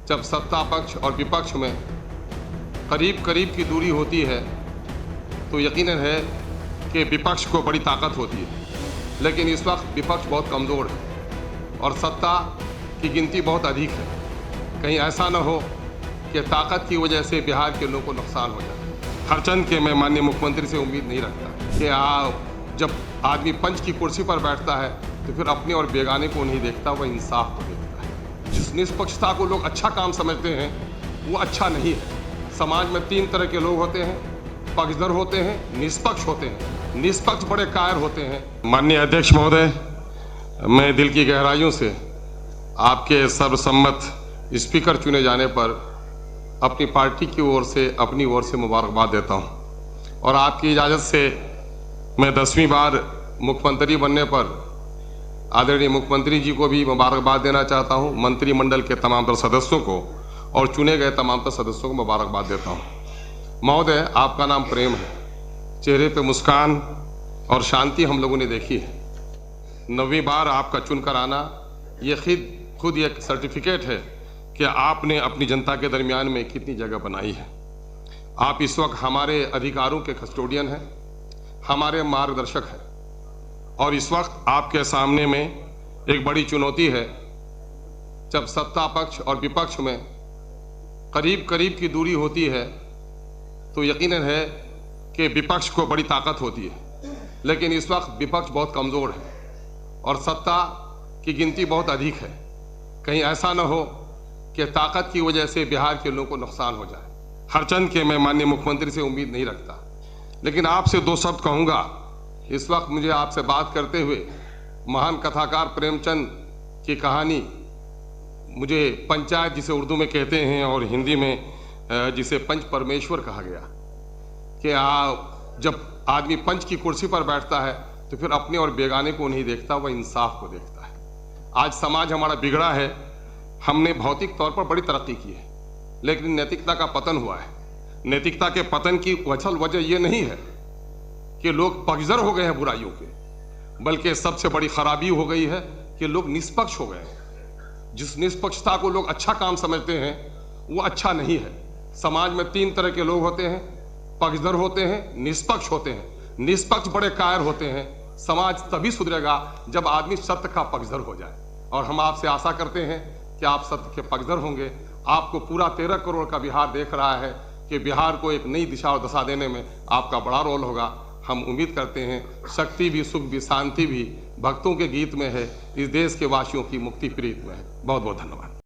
जब सत्ता पक्ष और विपक्ष में करीब करीब की दूरी होती है तो यकीनन है कि विपक्ष को बड़ी ताकत होती है, लेकिन इस वक्त विपक्ष बहुत कमज़ोर है और सत्ता की गिनती बहुत अधिक है। कहीं ऐसा न हो कि ताकत की वजह से बिहार के लोगों को नुकसान हो जाए। हरचंद के मैं माननीय मुख्यमंत्री से उम्मीद नहीं रखता कि जब आदमी पंच की कुर्सी पर बैठता है तो फिर अपने और बेगाने को नहीं देखता, वह इंसाफ को देखता है। जिस निष्पक्षता को लोग अच्छा काम समझते हैं वो अच्छा नहीं है। समाज में 3 तरह के लोग होते हैं, पक्षधर होते हैं, निष्पक्ष होते हैं। निष्पक्ष बड़े कायर होते हैं। माननीय अध्यक्ष महोदय, मैं दिल की गहराइयों से आपके सर्वसम्मत स्पीकर चुने जाने पर अपनी पार्टी की ओर से अपनी ओर से मुबारकबाद देता हूं और आपकी इजाज़त से मैं 10वीं बार मुख्यमंत्री बनने पर आदरणीय मुख्यमंत्री जी को भी मुबारकबाद देना चाहता हूं, मंत्रिमंडल के तमाम तर सदस्यों को और चुने गए तमाम तर सदस्यों को मुबारकबाद देता हूं। महोदय, आपका नाम प्रेम है, चेहरे पे मुस्कान और शांति हम लोगों ने देखी है। 9वीं बार आपका चुनकर आना ये खुद एक सर्टिफिकेट है कि आपने अपनी जनता के दरमियान में कितनी जगह बनाई है। आप इस वक्त हमारे अधिकारों के कस्टोडियन हैं, हमारे मार्गदर्शक हैं और इस वक्त आपके सामने में एक बड़ी चुनौती है। जब सत्ता पक्ष और विपक्ष में करीब करीब की दूरी होती है तो यकीनन है कि विपक्ष को बड़ी ताकत होती है, लेकिन इस वक्त विपक्ष बहुत कमज़ोर है और सत्ता की गिनती बहुत अधिक है। कहीं ऐसा न हो कि ताकत की वजह से बिहार के लोगों को नुकसान हो जाए। हरचंद के मैं माननीय मुख्यमंत्री से उम्मीद नहीं रखता, लेकिन आपसे 2 शब्द कहूँगा। इस वक्त मुझे आपसे बात करते हुए महान कथाकार प्रेमचंद की कहानी, मुझे पंचायत जिसे उर्दू में कहते हैं और हिंदी में जिसे पंच परमेश्वर कहा गया, कि जब आदमी पंच की कुर्सी पर बैठता है तो फिर अपने और बेगाने को नहीं देखता, वह इंसाफ को देखता है। आज समाज हमारा बिगड़ा है। हमने भौतिक तौर पर बड़ी तरक्की की है, लेकिन नैतिकता का पतन हुआ है। नैतिकता के पतन की असल वजह यह नहीं है कि लोग पक्षधर हो गए हैं बुराइयों के, बल्कि सबसे बड़ी खराबी हो गई है कि लोग निष्पक्ष हो गए हैं। जिस निष्पक्षता को लोग अच्छा काम समझते हैं वो अच्छा नहीं है। समाज में 3 तरह के लोग होते हैं, पक्षधर होते हैं, निष्पक्ष होते हैं। निष्पक्ष बड़े कायर होते हैं। समाज तभी सुधरेगा जब आदमी सत्य का पक्षधर हो जाए और हम आपसे आशा करते हैं कि आप सत्य के पक्षधर होंगे। आपको पूरा 13 करोड़ का बिहार देख रहा है कि बिहार को एक नई दिशा और दशा देने में आपका बड़ा रोल होगा। हम उम्मीद करते हैं शक्ति भी, सुख भी, शांति भी भक्तों के गीत में है, इस देश के वासियों की मुक्ति प्रीत में है। बहुत बहुत धन्यवाद।